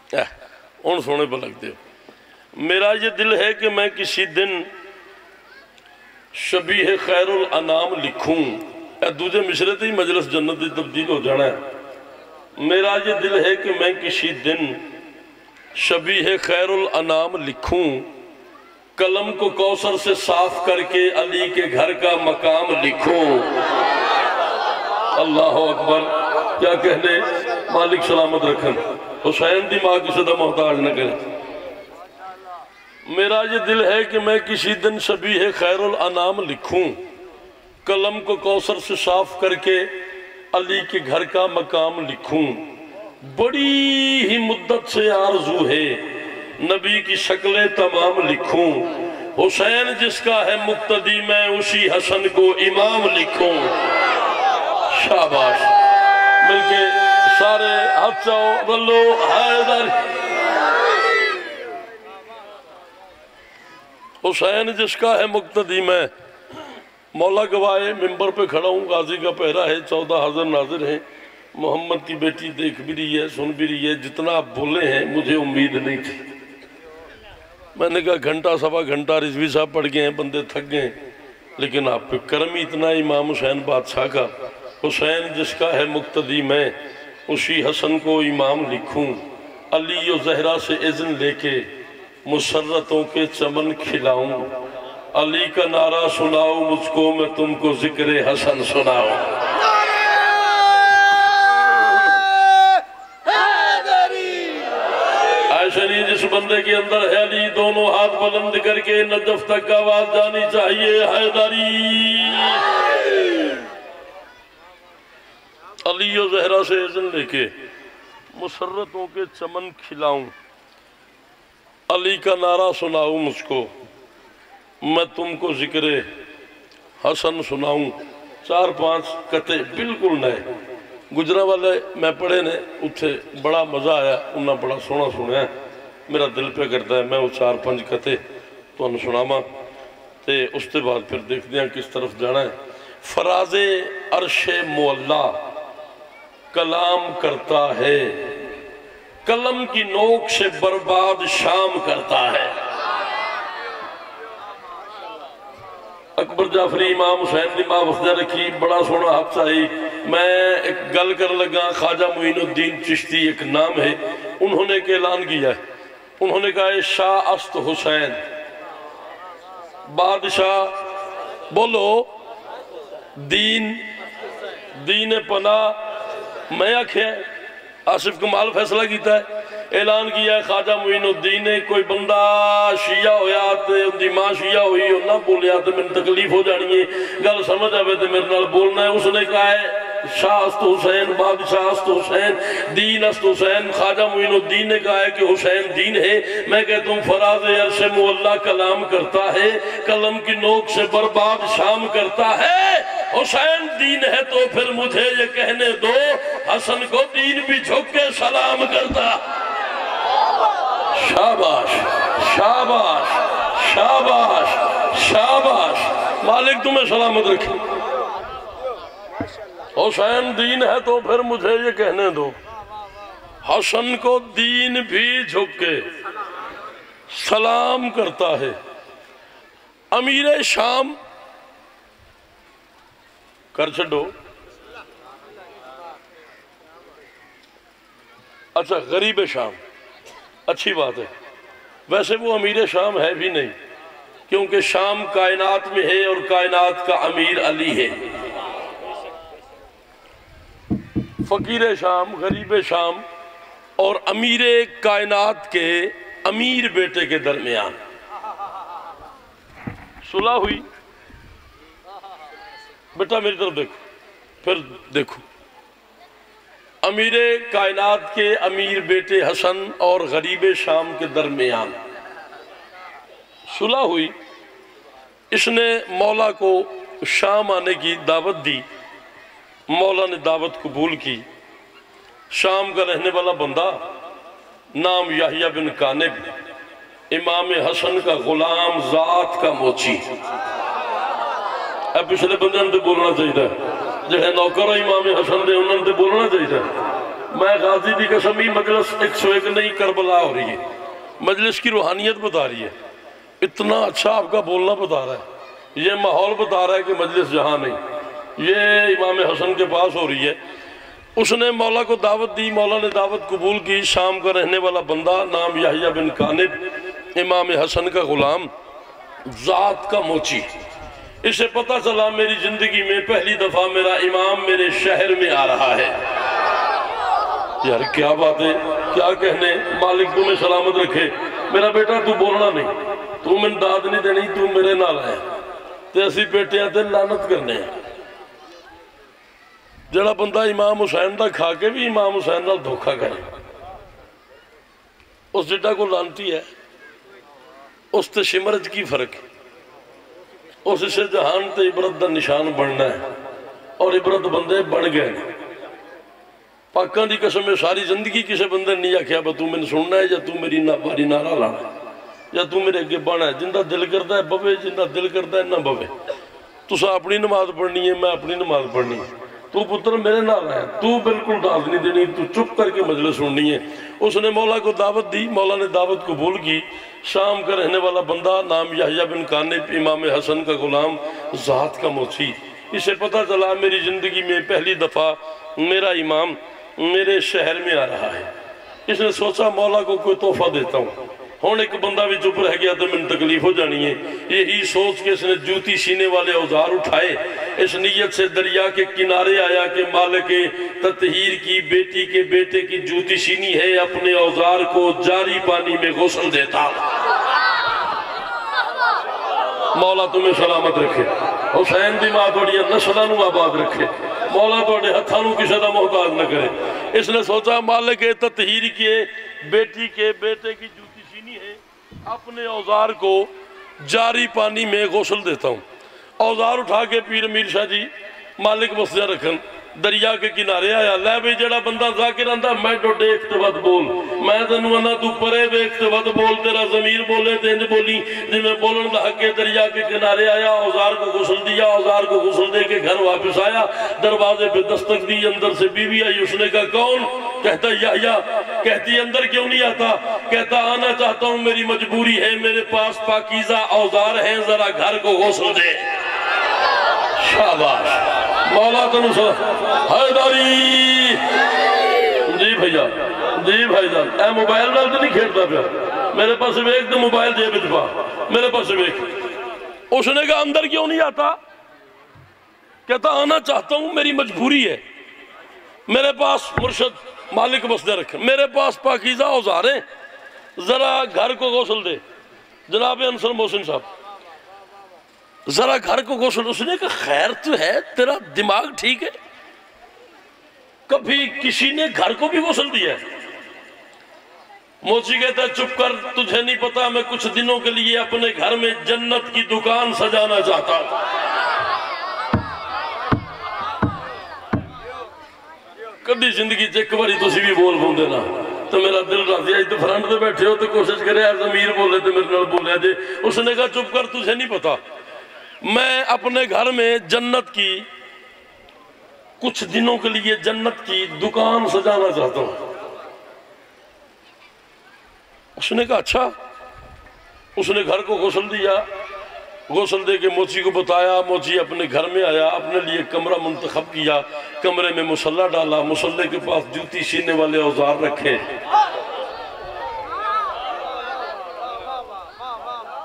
हूँ सोने पर लगते हो। मेरा ये दिल है कि मैं किसी दिन शबीह खैरुल अनाम लिखूं। दूजे मिसरे तो ही मजलिस जन्नत की तब्दील हो जाना है। मेरा ये दिल है कि मैं किसी दिन शबीह खैरुल अनाम लिखूं, कलम को कौसर से साफ करके अली के घर का मकाम लिखूं। अल्लाह अकबर, क्या कहने, मालिक सलामत रखन, हुसैन दी मां किसी का मोहताज न करे। मेरा ये दिल है कि मैं किसी दिन शबीह खैरुल अनाम लिखूं, कलम को कौसर से साफ करके अली के घर का मकाम लिखूं। बड़ी ही मुद्दत से आरज़ू है नबी की शक्लें तमाम लिखूं। हुसैन जिसका है मुक्तदी मैं उसी हसन को इमाम लिखूं। शाबाश, मिलके सारे हाथ चाओ, बल्लो हैदर। हुसैन जिसका है मुक्तदी मैं, मौला गवाए मिंबर पे खड़ा हूँ, गाजी का पहरा है, 14 हज़र नाजिर हैं, मोहम्मद की बेटी देख भी रही है, सुन भी रही है। जितना आप बोले हैं मुझे उम्मीद नहीं थी। मैंने कहा घंटा सवा घंटा रिजवी साहब पढ़ गए हैं, बंदे थक गए, लेकिन आप पे करम ही इतना, इमाम हुसैन बादशाह का। हुसैन जिसका है मुक्तदी मैं उसी हसन को इमाम लिखूं। अली और जहरा से इज़्न लेके मुसर्रतों के चमन खिलाऊं। अली का नारा सुनाओ मुझको, मैं तुमको जिक्र हसन सुनाऊं। शरीर जिस बंदे के अंदर है अली, दोनों हाथ बुलंद करके नजफ तक आवाज जानी चाहिए, हैदरी। अली और जहरा से इज़्न लेके मुसर्रतों के चमन खिलाऊं। अली का नारा सुनाऊं मुझको, मैं तुमको जिक्र हसन सुनाऊं। 4-5 कते बिल्कुल नए गुजरा वाले मैं पढ़े ने, उत्थे बड़ा मज़ा आया, उन्हें बड़ा सोहना सुनिया, मेरा दिल पे करता है मैं वो 4-5 कते तुहानू सुनावा, तो उसके बाद फिर देखते हैं किस तरफ जाना है। फराज़े अर्शे मुअल्ला कलाम करता है, कलम की नोक से बर्बाद शाम करता है। अकबर जाफरी इमाम हुसैन की मां वसदा रखी, बड़ा सोहना हाथ चाहिए। मैं एक गल कर लगा, ख्वाजा मुइनुद्दीन चिश्ती एक नाम है, उन्होंने एक ऐलान किया है, उन्होंने कहा शाह अस्त हुसैन, बादशाह बोलो दीन दीन पना। मैं आख्या आसिफ कमाल फैसला किया है, ऐलान किया ख्वाजा मुइनुद्दीन ने, कोई बंदा शिया होया तो उनकी मां शिया हुई ना बोलिया तो मैंने तकलीफ हो जानी है, गल समझ आवे तो मेरे नाल बोलना है। उसने कहा है शाह अस्त हुसैन, बादशाह अस्त हुसैन, दीन अस्त हुसैन। ख्वाजा मुइनुद्दीन ने कहा है कि हुसैन दीन है। मैं कहता हूँ फराज़ अर्श मुअल्ला कलाम करता है, कलम की नोक से बर्बाद शाम करता है। हुसैन दीन है तो फिर मुझे ये कहने दो, हसन को दीन भी झुक के सलाम करता। शाबाश शाबाश शाबाश शाबाश, मालिक तुम्हें सलामत रखे। हुसैन दीन है तो फिर मुझे ये कहने दो, हसन को दीन भी झुक के सलाम करता है। अमीर शाम कर छो, अच्छा गरीब शाम, अच्छी बात है। वैसे वो अमीर शाम है भी नहीं, क्योंकि शाम कायनात में है और कायनात का अमीर अली है। फकीर शाम, गरीब शाम और अमीर कायनात के अमीर बेटे के दरमियान सुलह हुई। बेटा मेरी तरफ देखो, फिर देखो, अमीर कायनात के अमीर बेटे हसन और गरीब शाम के दरमियान सुलह हुई। इसने मौला को शाम आने की दावत दी, मौला ने दावत कबूल की। शाम का रहने वाला बंदा, नाम याहिया बिन कानिब, इमाम हसन का गुलाम, जात का मोची। पिछले बंदे तो बोलना चाहिए, जो नौकर इमाम हसन दे उन्होंने तो बोलना चाहिए। मैं गाजी की कसम ही मजलिस 101 नहीं करबला हो रही है, मजलिस की रूहानियत बता रही है। इतना अच्छा आपका बोलना बता रहा है, ये माहौल बता रहा है कि मजलिस जहाँ नहीं। ये इमाम हसन के पास हो रही है, उसने मौला को दावत दी, मौला ने दावत कबूल की। शाम का रहने वाला बंदा, नाम याहिया बिन कानिब, इमाम हसन का गुलाम, जात का मोची। इसे पता चला मेरी जिंदगी में पहली दफा मेरा इमाम मेरे शहर में आ रहा है। यार क्या बात है, क्या कहने, मालिक तुम्हें सलामत रखे। मेरा बेटा तू बोलना नहीं, तू मैंने दाद नहीं देनी, तू मेरे नाल है ते असी बेटियां ते लानत करने हैं। जड़ा बंदा इमाम हुसैन का खा के भी इमाम हुसैन नाल धोखा करे, उस जिड्डा को लानती है, उस ते शिमरज की फर्क है। उस इसे जहान ते इबरत का निशान बनना है और इबरत बंदे बन गए। पाका की कसम में सारी जिंदगी किसी बंदे नहीं आख्या तू मैंने सुनना है या तू मेरी बारी नारा लाना या तू मेरे अगे बना है। जिंदा दिल करता है बवे, जिंदा दिल करता है ना बवे। तुसा अपनी नमाज पढ़नी है, मैं अपनी नमाज पढ़नी है। तू पुत्र मेरे नाल है, तू बिल्कुल दाद नहीं देनी, तू चुप करके मजलिस सुननी है। उसने मौला को दावत दी, मौला ने दावत कबूल की। शाम का रहने वाला बंदा, नाम याहिया बिन कानिब, इमाम हसन का गुलाम, जात का मोची। इसे पता चला मेरी जिंदगी में पहली दफा मेरा इमाम मेरे शहर में आ रहा है। इसने सोचा मौला को कोई तोहफा देता हूँ। हुण एक बंदा भी चुप रह गया तो मैंने तकलीफ हो जानी है। यही सोच के इसने जूती सीने वाले औजार उठाए, इस नीयत से दरिया के किनारे आया कि मालिक ततहीर की बेटी के बेटे की जूती सीनी है, अपने औजार को जारी पानी में गुस्ल देता। मौला तुम्हें सलामत रखे, हुसैन दी मां थोड़ी नस्लों आबाद रखे, मौला थोड़े हथों को किसी का मोहताज न करे। इसने सोचा मालिक ततहीर के बेटी के बेटे की जूती सीनी है, अपने औजार को जारी पानी में गुस्ल देता हूँ। औजार उठा के पीर मीर शाह जी मालिक बसया रखन दरिया के किनारे आया। लै भाई जड़ा बंदा जाकिर आंदा मैं डोडे एक ते वध बोल, मैं तेनू आना तू परे वेख ते वध बोल, तेरा जमीर बोले ते इंज बोली जिवें बोलन दा हक है। दरिया के किनारे आया, औजार को गुस्ल दिया, औजार को गुस्ल दे के घर वापस आया। दरवाजे पे दस्तक दी, अंदर से बीवी आई। उसने कहा कौन? कहता याहिया। कहती अंदर क्यों नहीं आता? कहता आना चाहता हूँ, मेरी मजबूरी है, मेरे पास पाकीज़ा औजार है, जरा घर को गुस्ल दे। शाबाश मौला तनु हैदारी जी भैया, जी भाईजान। ए मोबाइल नाल तो नहीं खेलता पाया, मेरे पास वेख तो मोबाइल जेब विच पा, मेरे पास वेख। उसने कहा अंदर क्यों नहीं आता? कहता आना चाहता हूं, मेरी मजबूरी है, मेरे पास मुर्शद मालिक बसदे रखे, मेरे पास पाकीज़ा औजार है, जरा घर को गुस्ल दे। जनाब अंसर मोहसिन साहब जरा घर को गुस्ल। उसने कहा खैर तो है, तेरा दिमाग ठीक है? कभी किसी ने घर को भी गुस्ल दिया है? मोची कहता चुप कर, तुझे नहीं पता मैं कुछ दिनों के लिए अपने घर में जन्नत की दुकान सजाना चाहता हूं। कभी जिंदगी च एक बारी तुसी भी बोल पाते ना तो मेरा दिल राजी। अज तो फ्रंट पे बैठे हो तो कोशिश करे जमीर बोले तो मेरे नाल बोलिया जे। उसने कहा चुप कर, तुझे नहीं पता मैं अपने घर में जन्नत की कुछ दिनों के लिए जन्नत की दुकान सजाना चाहता हूं। उसने कहा अच्छा। उसने घर को गुस्ल दिया, गुस्ल दे के मोची को बताया। मोची अपने घर में आया, अपने लिए कमरा मुंतखब किया, कमरे में मुसल्ला डाला, मुसल्ले के पास जूती सीने वाले औजार रखे।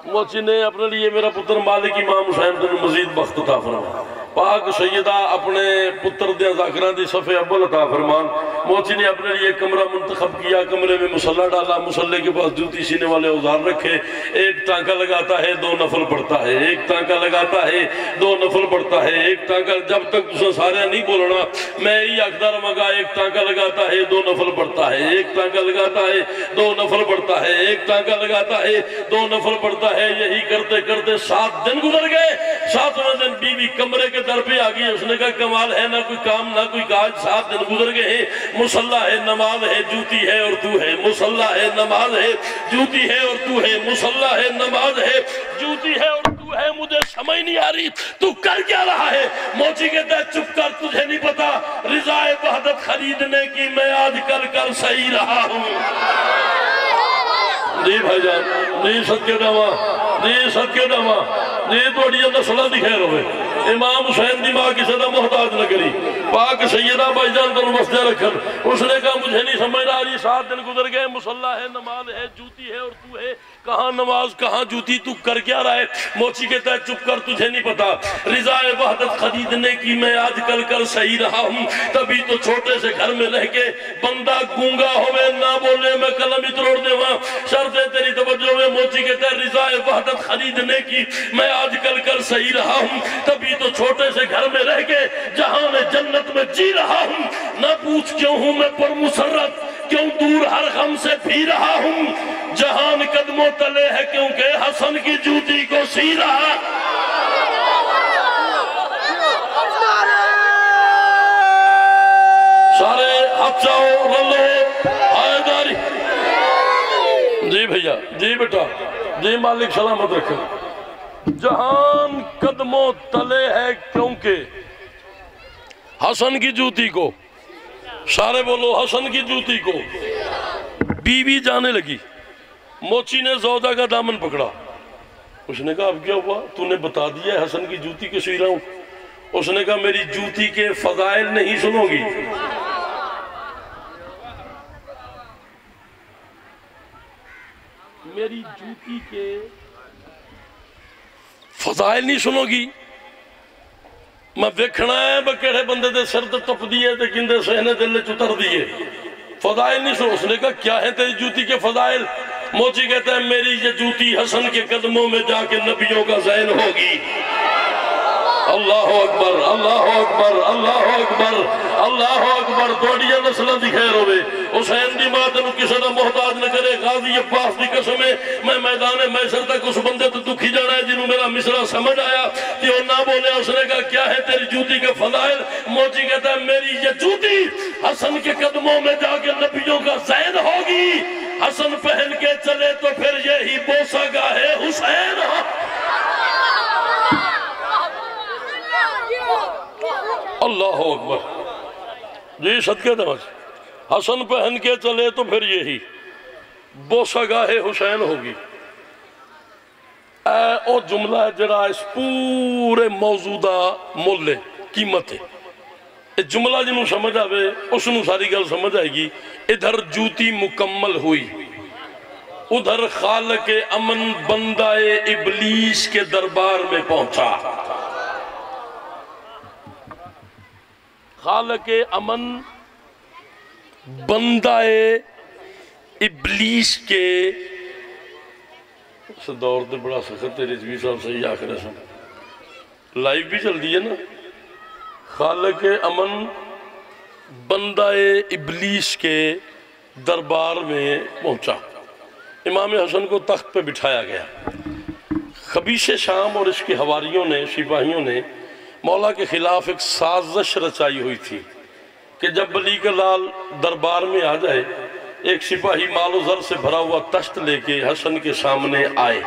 मोची ने अपने लिए मेरा पुत्र मालिक इमाम हुसैन को मजीद बख्त अता फरमा, पाक सैयदा अपने पुत्र दे ज़ाकिरा दी सफ़े अव्वल अता फरमान। मोची ने अपने लिए कमरा मुंतखब किया, कमरे में मुसल्ला डाला, मुसल्ले के पास जूती सीने वाले औजार रखे। एक टांका लगाता है, दो नफल पड़ता है, एक टांका लगाता है, दो नफल पड़ता है, एक टांका। जब तक तुझे सारे नहीं बोलना मैं यही आखदा रहांगा, एक टांका लगाता है, दो नफल पड़ता है, एक टांका लगाता है, दो नफल पड़ता है, एक टांका लगाता है, दो नफल पड़ता है। यही करते करते 7 दिन गुजर गए। 7वें दिन बीवी कमरे के दर पे आ गई। उसने कहा कमाल है, ना कोई काम ना कोई काज, 7 दिन गुजर गए हैं। मुसल्ला है, नमाज है, जूती है और तू है। मुसल्ला है, नमाज है, जूती है और तू है। मुसल्ला है, नमाज है, जूती है और तू है। मुझे समझ नहीं आ रही तू कर क्या रहा है। मोची कहता है चुप कर, तुझे नहीं पता रिजाए वहदत खरीदने की मैं आजकल कर सही रहा हूँ। जी भाईजान, जी सत्य दवा, जी सत्य दवा, जी थोड़ी नस्ल की खैर हो। इमाम हुसैन की मां किसी का मोहताज न करी, पाक सैयदा भाईजान तेन बसदे रखन। उसने कहा मुझे नहीं समझ आ रही, 7 दिन गुजर गए, मुसल्ला है, नमाज है, जूती है और तू है। कहाँ नमाज कहाँ जूती, तू कर क्या रहा है। मोची कहता है चुप कर, तुझे नहीं पता रिजाए वहदत खरीदने की मैं आजकल कर सही रहा हूँ। तभी तो छोटे से घर में रह के बंदा गूंगा होवे ना बोले मैं कलम ही तोड़ देवा। शर्त है तेरी तवज्जो में। मोची कहता है रिजाए वहदत खरीदने की मैं आजकल कर सही रहा हूँ। तभी तो छोटे से घर में रह के जहां मैं जन्नत में जी रहा हूँ। ना पूछ क्यों हूँ मैं पुरमुसर्रत, क्यों दूर हर गम से भी रहा हूँ। जहान कदमों तले है क्योंकि हसन की जूती को सी रहा। सारे हाथ जाओ रलो आयदारी। जी भैया, जी बेटा, जी मालिक सलामत रखे। जहान कदमों तले है क्योंकि हसन की जूती को, सारे बोलो हसन की जूती को। बीवी जाने लगी, मोची ने जौदा का दामन पकड़ा। उसने कहा अब क्या हुआ, तूने बता दिया हसन की जूती के सी रहा हूं। उसने कहा मेरी जूती के फजाइल नहीं सुनोगी। मेरी जूती के फजाइल नहीं सुनोगी। मैं देखना है बकेड़े बंदे दे सिर ते टप दिए ते किंदे सहने दिल च उतर दिए। फजाइल नहीं सुनो। उसने कहा क्या है तेरी जूती के फजाइल। मोची कहता है मेरी ये जूती हसन के कदमों में जाके नबियों का ज़ैन होगी। अल्लाह अकबर, अल्लाह अकबर, अल्लाह अकबर, अल्लाह अकबर। थोड़िया नस्लों की खैर होवे। हुसैन की मां तेन किसी का मोहताज न करे। गाजी अब्बास की कसम है मैं मैदान मैसर तक उस बंदे तो दुखी जाना है जिन्होंने मेरा मिसरा समझ आया कि वो ना बोले। उसने कहा क्या है तेरी जूती के फजाइल। मोची कहता है मेरी ये जूती हसन के कदमों में जाके नबियों का ज़ैन होगी। हसन पहन के चले तो फिर यही बोसा गाहे हुसैन। अल्लाह अकबर, जी सदके दवा। हसन पहन के चले तो फिर यही बोसा गाहे हुसैन होगी। ओ जुमला है जरा इस पूरे मौजूदा मुल्ले कीमत है। जुमला जिन्हों समझ आवे उसनों सारी गल समझ आएगी। इधर जूती मुकम्मल हुई, उधर खालिक अमन बंदाए इबलीस के दरबार में पहुंचा। खालिक अमन बंदाए इबलीस के दौर से बड़ा सख्त है। रिजवी साहब सही आखिर सन लाइव भी चल दी है ना। खालिक अमन बंदाए इबलीस के दरबार में पहुंचा। इमाम हसन को तख्त पे बिठाया गया। खबीसे शाम और इसके हवारियों ने, सिपाहियों ने मौला के खिलाफ एक साजिश रचाई हुई थी कि जब बली का लाल दरबार में आ जाए, एक सिपाही माल ज़र से भरा हुआ तश्त लेके हसन के सामने आए।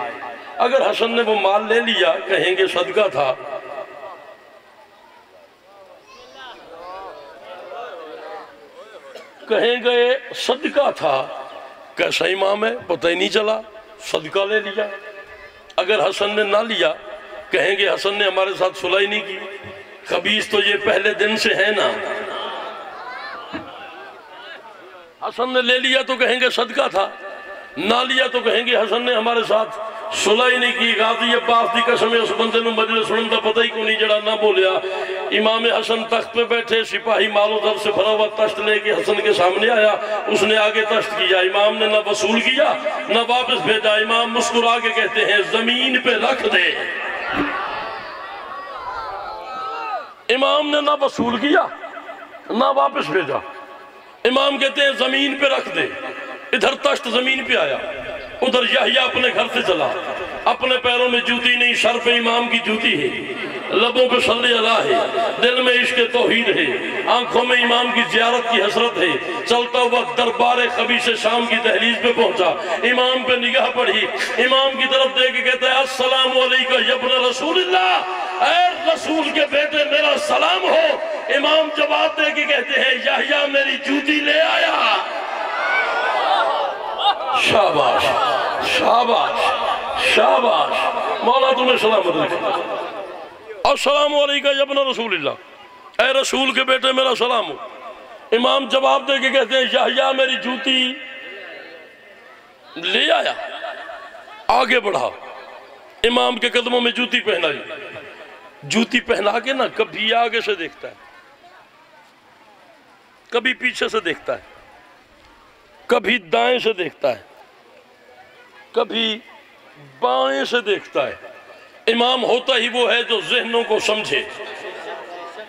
अगर हसन ने वो माल ले लिया कहेंगे सदका था, कहेंगे सदका था। कैसा इमाम है पता ही नहीं चला, सदका ले लिया। अगर हसन ने ना लिया कहेंगे हसन ने हमारे साथ सुलह ही नहीं की। खबीस तो ये पहले दिन से है ना। हसन ने ले लिया तो कहेंगे सदका था, ना लिया तो कहेंगे हसन ने हमारे साथ सुलह ही नहीं की। गाजी अब्बास की कसम उस बंदे को मजलिस सुनने का पता ही को नहीं जड़ा ना बोलिया। इमाम हसन तख्त पे बैठे, सिपाही मालो दर से भरा हुआ तश्त लेके हसन के सामने आया। उसने आगे तश्त किया, इमाम ने ना वसूल किया ना वापस भेजा। इमाम मुस्कुरा के कहते हैं जमीन पे रख दे। इमाम ने ना वसूल किया ना वापस भेजा। इमाम कहते हैं जमीन पे रख दे। इधर तश्त जमीन पे आया, उधर यहया अपने घर से चला, अपने पैरों में जूती नहीं, सर पे इमाम की जूती है, लबों पे सल्ले अला है, दिल में इश्क तौहीद है, आंखों में इमाम की जियारत की हसरत है। चलता हुआ दरबार कबी से शाम की दहलीज पे पहुंचा, इमाम पे निगाह पड़ी, इमाम की तरफ देख के कहता है अस्सलामु अलैका यब्न रसूलिल्लाह, ऐ रसूल के बेटे मेरा सलाम हो। इमाम जवाब दे के कहते हैं यहया मेरी जूती ले आया। शाबाश शाबाश शाबाश, मौला तुम्हें सलामत रखे। अस्सलामु अलैका यब्न रसूलिल्लाह, ऐ रसूल के बेटे मेरा सलाम हो। इमाम जवाब दे के कहते हैं यहया मेरी जूती ले आया। आगे बढ़ा, इमाम के कदमों में जूती पहनाई, जूती पहना के ना कभी आगे से देखता है, कभी पीछे से देखता है, कभी दाएं से देखता है, कभी बाएं से देखता है। इमाम होता ही वो है जो ज़हनों को समझे।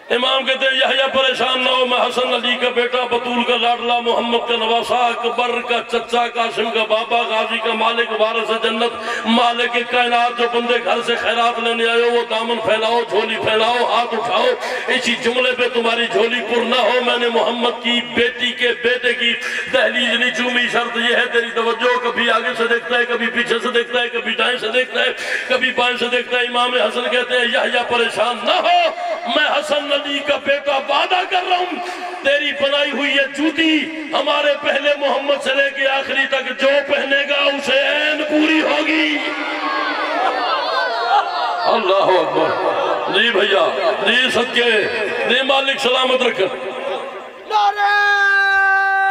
इमाम कहते हैं यहया परेशान ना हो, मैं हसन अली का बेटा, बतूल का लाडला, मोहम्मद का नवासा, अकबर का चचा, कासिम का बाबा, गाजी का मालिक, वारिस जन्नत, मालिक के कायनात, जो बंदे घर से खैरात लेने आए हो वो दामन फैलाओ, झोली फैलाओ, हाथ उठाओ। इसी जुमले पे तुम्हारी झोली पुर ना हो। मैंने मोहम्मद की बेटी के बेटे की दहलीज नहीं चूमी, शर्त यह है तेरी तवज्जो। कभी आगे से देखता है, कभी पीछे से देखता है, कभी दाएं से देखता है, कभी बाएं से देखता है। इमाम हसन कहते हैं यहया परेशान ना हो, मैं हसन अली का बेटा वादा कर रहा हूं, तेरी बनाई हुई ये जूती हमारे पहले मोहम्मद से लेके आखिरी तक जो पहनेगा उसे ऐन पूरी होगी। अल्लाह अकबर। जी भैया जी, सदके जी, मालिक सलामत रखे।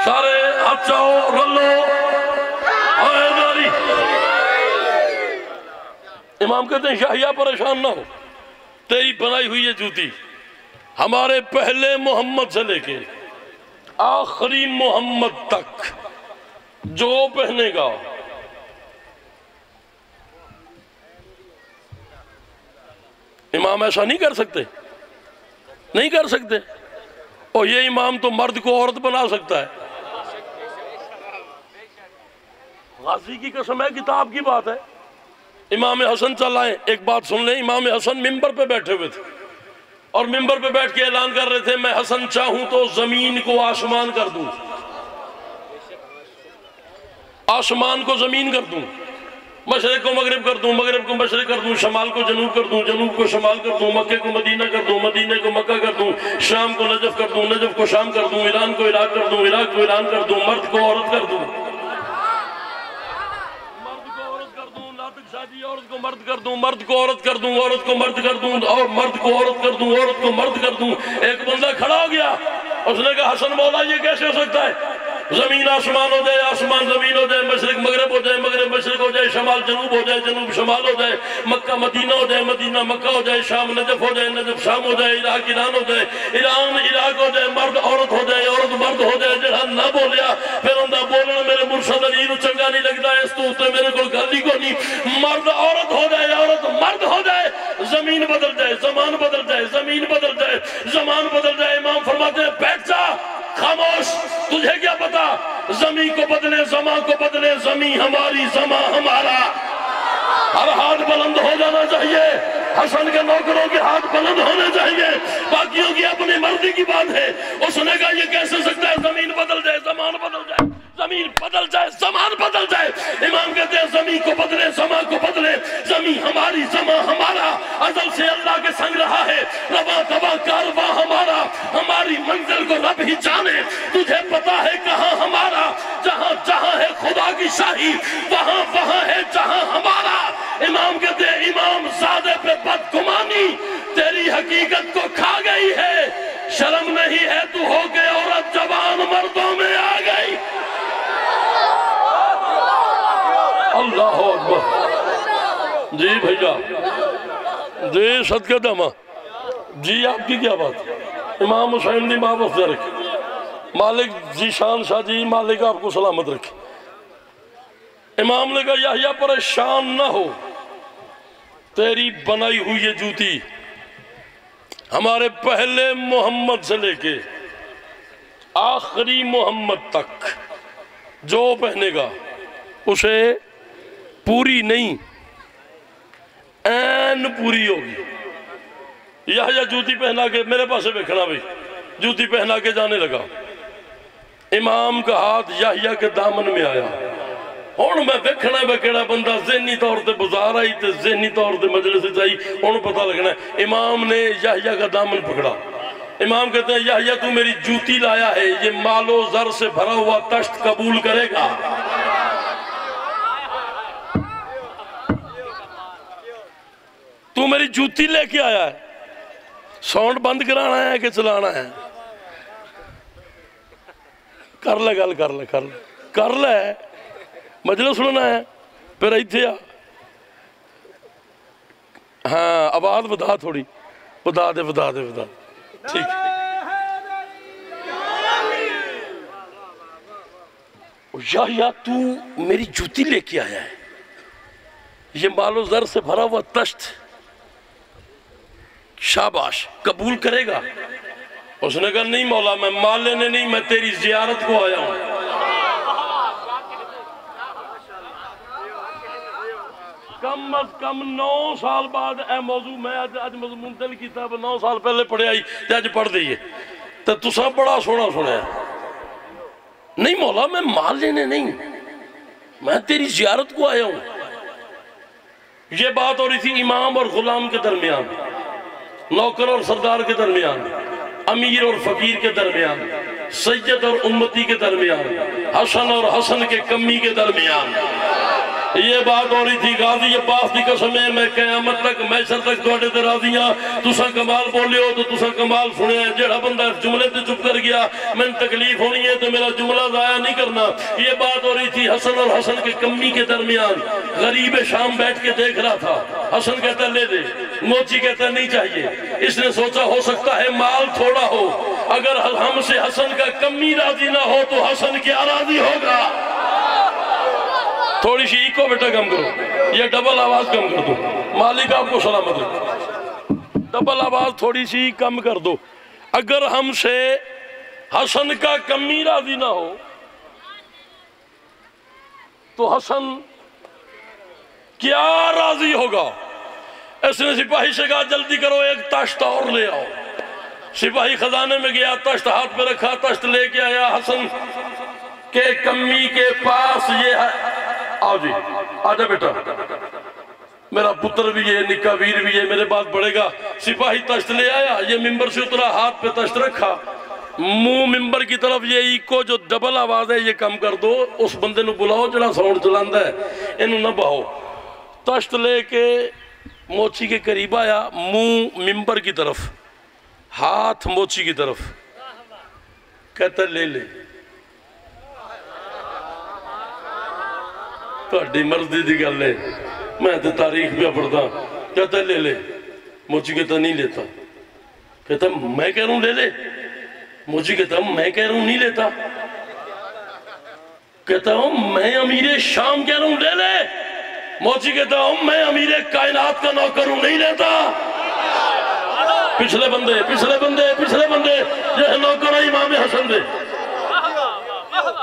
सारे हाथ चाहो रल्लो। इमाम कहते हैं यहया परेशान ना हो, तेरी बनाई हुई ये जूती हमारे पहले मोहम्मद से लेके आखिरी मोहम्मद तक जो पहनेगा इमाम ऐसा नहीं कर सकते, नहीं कर सकते। और ये इमाम तो मर्द को औरत बना सकता है। गाजी की कसम है, किताब की बात है। इमाम हसन चलाए, एक बात सुन ले। इमाम हसन मिंबर पे बैठे हुए थे और मिंबर पे बैठ के ऐलान कर रहे थे मैं हसन चाहूं तो जमीन को आसमान कर दूं, आसमान को जमीन कर दूं, मशरिक को मगरिब कर दूं, मगरिब को मशरिक कर दूं, शमाल को जनूब कर दूं, जनूब को शमाल कर दूं, मक्के को मदीना कर दूं, मदीने को मक्का कर दूं, शाम को नजफ कर दूं, नजफ को शाम कर दूं, ईरान को इराक कर दूं, इराक को ईरान कर दूं, मर्द को औरत कर दूं, औरत को मर्द कर दूं, मर्द को औरत कर दूं, औरत को मर्द कर दूं, और मर्द को औरत कर दूं, औरत को मर्द कर दूं। एक बंदा खड़ा हो गया, उसने कहा हसन मौला ये कैसे हो सकता है? जमीन आसमान हो जाए, आसमान जमीन हो जाए, मशरिक मगरब हो जाए, मगरब मशरिक हो जाए, शमाल जनूब हो जाए, जनूब शमाल हो जाए, मक्का मदीना हो जाए, मदीना मक्का हो जाए, शाम नजफ हो जाए, नजफ शाम हो जाए, इराक ईरान हो जाए, ईरान इराक हो जाए, मर्द औरत हो जाए, औरत मर्द हो जाए। जरा ना बोलिया फिर उनका बोलना मेरे मुर्शद अली नूं चंगा नहीं लगता, इस तो उत्ते मेरे को गल ही कोई नहीं। मर्द औरत हो जाए, औरत मर्द हो जाए, जमीन बदल जाए, जमान बदल जाए, जमीन बदल जाए, जमान बदल जाए। इमाम फरमाते हैं बैठ जा, खामोश, तुझे क्या पता? जमी को बदले, जमा को बदले, जमी हमारी, जमा हमारा। हर हाथ बुलंद हो जाना चाहिए, हसन के नौकरों के हाथ बुलंद होने चाहिए, बाकियों की अपनी मर्जी की बात है। उसने कहा ये कैसे सकता है? जमीन बदल जाए, जमान बदल जाए, जमीन बदल जाए, जमान बदल जाए। इमाम कहते हैं जमीन को बदले, जमा को बदले, जमीन हमारी, जमा हमारा। अजल से अल्लाह के संग रहा है, रवा दवा कारवा हमारा, हमारी मंजिल को रब ही जाने। तुझे पता है कहाँ हमारा? जहाँ जहाँ है खुदा की शाही, वहाँ वहाँ है जहाँ हमारा। इमाम कहते हैं इमाम ज़ादे पे बदगुमानी तेरी हकीकत को खा गई है। शर्म नहीं है तू हो के औरत जवान मर्दों में आ गई। अल्लाह अकबर। जी भैया जी, सदके दमा जी, आपकी क्या बात? इमाम हुसैन ने वापस दे रखे। मालिक जी शान शाह जी, मालिक आपको सलामत रखे। इमाम ने कहा यहया परेशान ना हो, तेरी बनाई हुई ये जूती हमारे पहले मोहम्मद से लेके आखिरी मोहम्मद तक जो पहनेगा उसे पूरी नहीं, ऐन पूरी होगी। यह जूती पहना के मेरे पास देखना भाई, जूती पहना के जाने लगा। इमाम का हाथ याहिया के दामन में आया। हुण मैं देखना है केड़ा बंदा ज़हनी तौर पर बाजार आई तो ज़हनी तौर पर मजलिस आई, हुण पता लगना है। इमाम ने याहिया का दामन पकड़ा। इमाम कहते हैं याहिया तू मेरी जूती लाया है, ये मालो जर से भरा हुआ तश्त कबूल करेगा? तू मेरी जूती लेके आया है, साउंड बंद कराना है कि चलाना है? कर ले गल, कर ले, कर ले, कर ले, मजलिस सुनना है। फिर इत्थे आ, हाँ आवाज बधा थोड़ी, बधा दे, बधा दे, बधा। ठीक, या तू मेरी जूती लेके आया है, ये मालो जर से भरा हुआ तश्त शाबाश कबूल करेगा? उसने कहा नहीं मौला, मैं माल लेने नहीं, मैं तेरी जियारत को आया हूं। कम अज कम 9 साल बाद ए मौजू मैं अज मजमून दिल किया, 9 साल पहले पढ़े आई ते अज पढ़ दईए तो तुसा बड़ा सोहना सुनया। नहीं मौला मैं माल लेने नहीं, मैं तेरी जियारत को आया हूं। ये बात हो रही थी इमाम और गुलाम के दरमियान, नौकर और सरदार के दरमियान, अमीर और फकीर के दरमियान, सैयद और उम्मती के दरमियान, हसन और हसन के कमी के दरमियान ये बात हो रही थी। गाजी अब्बास की कसम है, मैं क़यामत तक मैशर तक तुहाडे ते राज़ी हां। तुसा कमाल बोले हो तो तुसा कमाल सुने। जेड़ा बंदा जुमले ते चुप कर गया, मैंने तकलीफ होनी है तो मेरा जुमला ज़ाया नहीं करना। ये बात हो रही थी हसन और हसन के कमी के दरमियान। गरीब शाम बैठ के देख रहा था, हसन कहता ले दे, मोची कहता नहीं चाहिए। इसने सोचा हो सकता है माल थोड़ा हो, अगर हमसे हसन का कमी राजी ना हो तो हसन क्या राजी होगा? थोड़ी सी इको बेटा कम करो, ये डबल आवाज कम कर दो, मालिक आपको सलामत रखे। डबल आवाज थोड़ी सी कम कर दो। अगर हमसे हसन का कमी राजी ना हो तो हसन क्या राजी होगा? इसने सिपाही से कहा जल्दी करो, एक तश्त और ले आओ। सिपाही खजाने में गया, तश्त हाथ में रखा, तश्त लेके आया। हसन के कमी के पास ये है, आओ जी आजा बेटा, मेरा पुत्र भी है, निका वीर भी है, मेरे बाद बढ़ेगा। सिपाही तश्त ले आया, ये मिंबर से उतरा, हाथ पे तश्त रखा, मुंह मिंबर की तरफ। ये इको जो डबल आवाज है ये कम कर दो। उस बंदे को बुलाओ जरा साउंड चलांदा है, इनू ना बहाओ। तश्त लेके मोची के करीब आया, मुंह मिंबर की तरफ, हाथ मोची की तरफ, कहता ले ले, तुहाडी मर्जी की गल है, मैं तो तारीख पे पढ़ता। कहता ले ले, मोची कहता नहीं लेता। कहता मैं कह रहा हूं ले ले, मोची कहता मैं कह रहा हूं नहीं लेता। कहता हूं मैं अमीरे शाम कह रहा हूं ले ले, मोची कहता हूं मैं अमीरे कायनात का नौकर हूं नहीं लेता। पिछले बंदे, पिछले बंदे, पिछले बंदे, यह नौकर है इमाम हसन दे।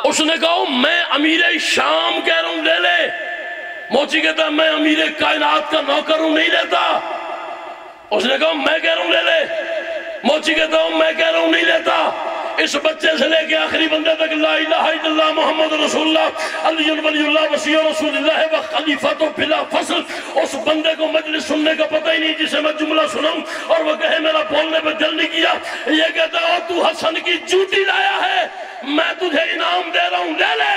उसने कहा मैं अमीरे शाम कह रहा हूं ले ले, मोची कहता मैं अमीरे कायनात का नौकर हूं नहीं लेता। उसने कहा मैं कह रहा हूं ले ले, मोची कहता हूं मैं कह रहा हूं नहीं लेता। इस बच्चे से लेके आखिरी बंदे तक ला इलाहा इल्लल्लाह मुहम्मद रसूलुल्लाह अली वलीउल्लाह वसी रसूलुल्लाह व खलीफतु बिला फसल। उस बंदे को मजलिस सुनने का पता ही नहीं जिसे मैं जुमला सुनाऊं और वो कहे मेरा बोलने पे दिल नहीं किया। ये कहता है तू हसन की जूती लाया है, मैं तुझे इनाम दे रहा हूं ले ले।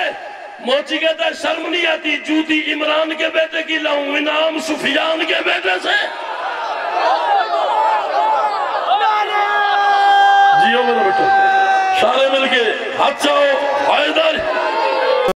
मोची कहता है शर्म नहीं आती, जूती इमरान के बेटे की लाऊं, इनाम सुफियान के बेटे से। जियो मेरा बेटा, सारे मिलके हाथ चाओ, हैदर